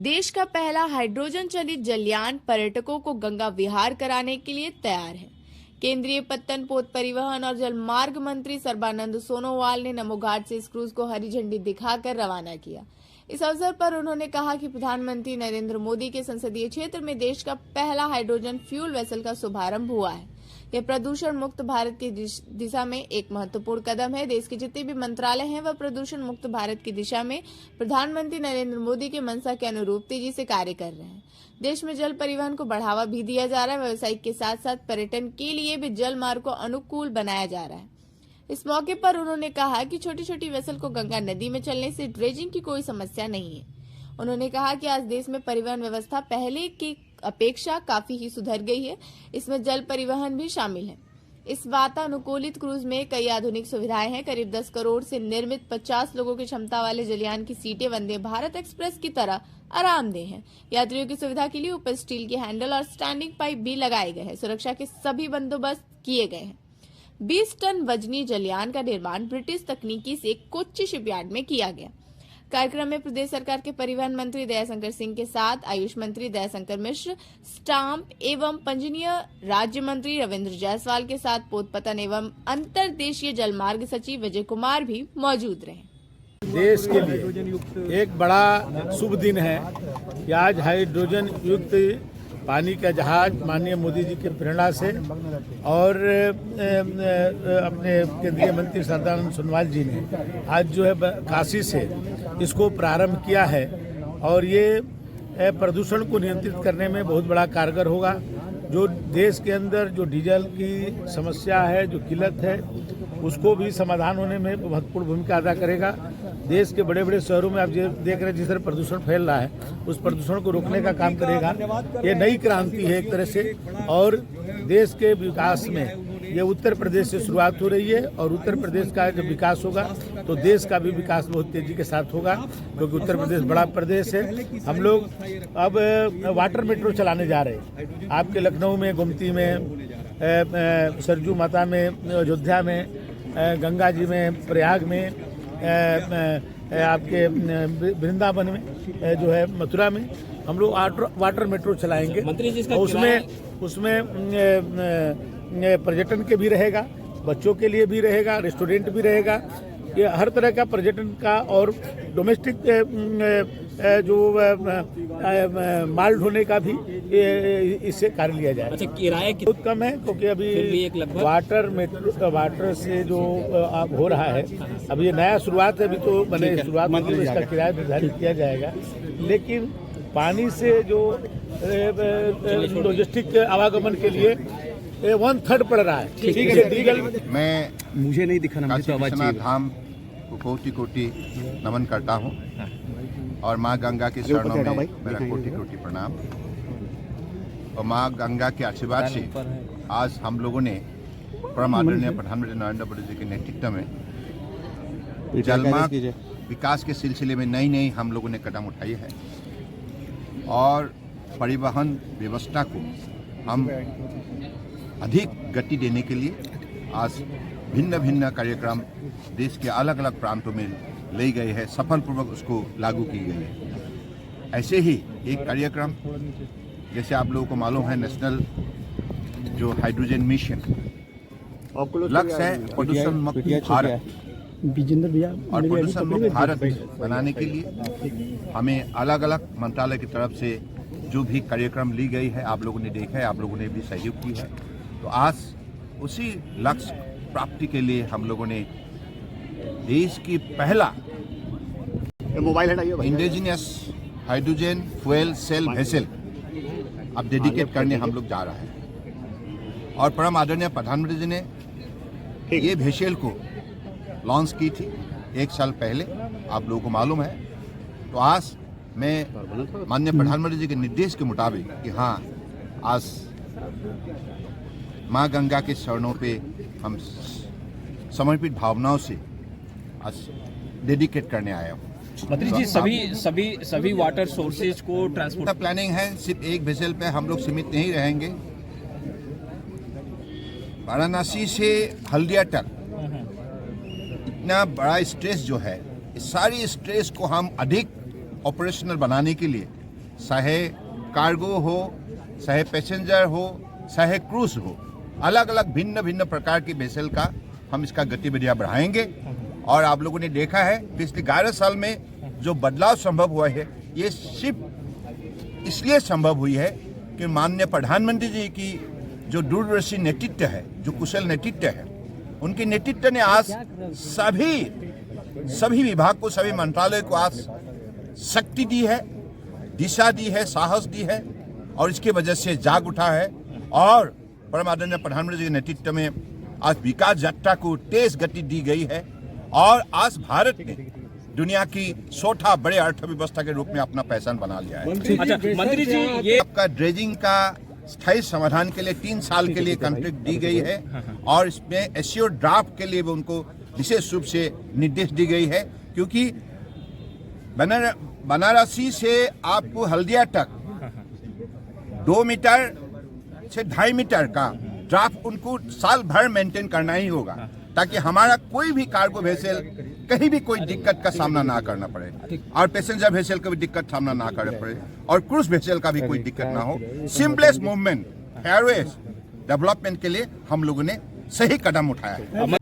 देश का पहला हाइड्रोजन चलित जलयान पर्यटकों को गंगा विहार कराने के लिए तैयार है। केंद्रीय पत्तन पोत परिवहन और जलमार्ग मंत्री सर्बानंद सोनोवाल ने नमो घाट से इस क्रूज को हरी झंडी दिखाकर रवाना किया। इस अवसर पर उन्होंने कहा कि प्रधानमंत्री नरेंद्र मोदी के संसदीय क्षेत्र में देश का पहला हाइड्रोजन फ्यूल वेसल का शुभारंभ हुआ है। यह प्रदूषण मुक्त भारत की दिशा में एक महत्वपूर्ण कदम है। देश के जितने भी मंत्रालय हैं वह प्रदूषण मुक्त भारत की दिशा में प्रधानमंत्री नरेंद्र मोदी के मंशा के अनुरूप तेजी से कार्य कर रहे हैं। देश में जल परिवहन को बढ़ावा भी दिया जा रहा है। व्यवसायिक के साथ साथ पर्यटन के लिए भी जल मार्ग को अनुकूल बनाया जा रहा है। इस मौके पर उन्होंने कहा कि छोटी छोटी वेसल को गंगा नदी में चलने से ड्रेजिंग की कोई समस्या नहीं है। उन्होंने कहा कि आज देश में परिवहन व्यवस्था पहले की अपेक्षा काफी ही सुधर गई है। इसमें जल परिवहन भी शामिल है। इस वातानुकूलित क्रूज में कई आधुनिक सुविधाएं हैं। करीब 10 करोड़ से निर्मित 50 लोगों की क्षमता वाले जलयान की सीटें वंदे भारत एक्सप्रेस की तरह आरामदेह हैं। यात्रियों की सुविधा के लिए ऊपर स्टील के हैंडल और स्टैंडिंग पाइप भी लगाए गए हैं। सुरक्षा के सभी बंदोबस्त किए गए हैं। 20 टन वजनी जलयान का निर्माण ब्रिटिश तकनीकी से कोच्चि शिपयार्ड में किया गया। कार्यक्रम में प्रदेश सरकार के परिवहन मंत्री दयाशंकर सिंह के साथ आयुष मंत्री दयाशंकर मिश्र, स्टाम्प एवं पंजीयन राज्य मंत्री रविंद्र जायसवाल के साथ पोतपतन एवं अंतर्देशीय जलमार्ग सचिव विजय कुमार भी मौजूद रहे। देश के लिए एक बड़ा शुभ दिन है कि आज हाइड्रोजन युक्त पानी का जहाज माननीय मोदी जी की प्रेरणा से और अपने केंद्रीय मंत्री सर्बानंद सोनोवाल जी ने आज जो है काशी से इसको प्रारंभ किया है और ये प्रदूषण को नियंत्रित करने में बहुत बड़ा कारगर होगा। जो देश के अंदर जो डीजल की समस्या है, जो किल्लत है, उसको भी समाधान होने में महत्वपूर्ण भूमिका अदा करेगा। देश के बड़े बड़े शहरों में आप देख रहे हैं जिस तरह प्रदूषण फैल रहा है, उस प्रदूषण को रोकने का काम करेगा। ये नई क्रांति है एक तरह से और देश के विकास में ये उत्तर प्रदेश से शुरुआत हो रही है और उत्तर प्रदेश का जब विकास होगा तो देश का भी विकास बहुत तेजी के साथ होगा, क्योंकि उत्तर प्रदेश बड़ा प्रदेश है। हम लोग अब वाटर मेट्रो चलाने जा रहे हैं। आपके लखनऊ में, गोमती में, सरजू माता में, अयोध्या में, गंगा जी में, प्रयाग में, आपके वृंदावन में, जो है मथुरा में हम लोग वाटर मेट्रो चलाएंगे। उसमें पर्यटन के भी रहेगा, बच्चों के लिए भी रहेगा, रेस्टोरेंट भी रहेगा। ये हर तरह का पर्यटन का और डोमेस्टिक जो माल ढोने का भी इससे कार्य लिया जाए। अच्छा, किराया बहुत कम है क्योंकि अभी वाटर से जो हो रहा है, अभी ये नया शुरुआत है, अभी तो मैंने शुरुआत में इसका किराया निर्धारित किया जाएगा। लेकिन पानी से जो लॉजिस्टिक आवागमन के लिए 1/3 पड़ रहा है। ठीक है, डीजल मैं मुझे नहीं दिखा काशी विश्वनाथ धाम को कोटि कोटि नमन करता हूँ और माँ गंगा के चरणों में मेरा कोटि कोटि प्रणाम। और माँ गंगा के आशीर्वाद से आज हम लोगों ने परम आदरणीय प्रधानमंत्री नरेंद्र मोदी जी के नेतृत्व में जलमार्ग विकास के सिलसिले में नई हम लोगों ने कदम उठाई है और परिवहन व्यवस्था को हम अधिक गति देने के लिए आज भिन्न भिन्न कार्यक्रम देश के अलग अलग प्रांतों में ले गए हैं, सफलपूर्वक उसको लागू की गई है। ऐसे ही एक कार्यक्रम जैसे आप लोगों को मालूम है, नेशनल जो हाइड्रोजन मिशन लक्ष्य है प्रदूषण मुक्त भारत, और प्रदूषण मुक्त भारत बनाने के लिए हमें अलग अलग मंत्रालय की तरफ से जो भी कार्यक्रम ली गई है, आप लोगों ने देखा है, आप लोगों ने भी सहयोग की है। तो आज उसी लक्ष्य प्राप्ति के लिए हम लोगों ने देश की पहला indigenous hydrogen fuel cell vessel अब डेडिकेट करने हम लोग जा रहे हैं। और परम आदरणीय प्रधानमंत्री जी ने ये वेसल को लॉन्च की थी 1 साल पहले, आप लोगों को मालूम है। तो आज मैं माननीय प्रधानमंत्री जी के निर्देश के मुताबिक कि हाँ, आज माँ गंगा के चरणों पे हम समर्पित भावनाओं से आज डेडिकेट करने आया हूँ। मंत्री जी, सभी वाटर सोर्सेज को ट्रांसपोर्ट प्लानिंग है। सिर्फ एक वेसल पे हम लोग सीमित नहीं रहेंगे। वाराणसी से हल्दिया तक इतना बड़ा स्ट्रेस जो है, इस सारी स्ट्रेस को हम अधिक ऑपरेशनल बनाने के लिए चाहे कार्गो हो, चाहे पैसेंजर हो, चाहे क्रूज हो, अलग अलग भिन्न भिन्न प्रकार की वेसल का हम इसका गतिविधियां बढ़ाएंगे। और आप लोगों ने देखा है पिछले 11 साल में जो बदलाव संभव हुआ है, ये सिर्फ इसलिए संभव हुई है कि माननीय प्रधानमंत्री जी की जो दूरदर्शी नेतृत्व है, जो कुशल नेतृत्व है, उनके नेतृत्व ने आज सभी विभाग को, सभी मंत्रालय को आज शक्ति दी है, दिशा दी है, साहस दी है और इसकी वजह से जाग उठा है। और परम आदरणीय प्रधानमंत्री जी के नेतृत्व में आज विकास यात्रा को तेज गति दी गई है और आज भारत ने दुनिया की चौथा बड़े अर्थव्यवस्था के रूप में अपना पहचान बना लिया है। अच्छा मंत्री जी, ये आपका ड्रेजिंग का स्थायी समाधान के लिए 3 साल के लिए कॉन्ट्रैक्ट दी गई है और इसमें एश्योर ड्राफ्ट के लिए भी उनको विशेष रूप से निर्देश दी गई है, क्योंकि बनारसी से आपको हल्दिया तक 2 मीटर से 2.5 मीटर का ड्राफ्ट उनको साल भर मेंटेन करना ही होगा, ताकि हमारा कोई भी कार्गो वेसल कहीं भी कोई दिक्कत का सामना ना करना पड़े और पैसेंजर वेसल का भी दिक्कत सामना ना करना पड़े और क्रूज वेसल का भी कोई दिक्कत ना हो। सिम्पलेस्ट मूवमेंट, फेयरवेज डेवलपमेंट के लिए हम लोगों ने सही कदम उठाया है।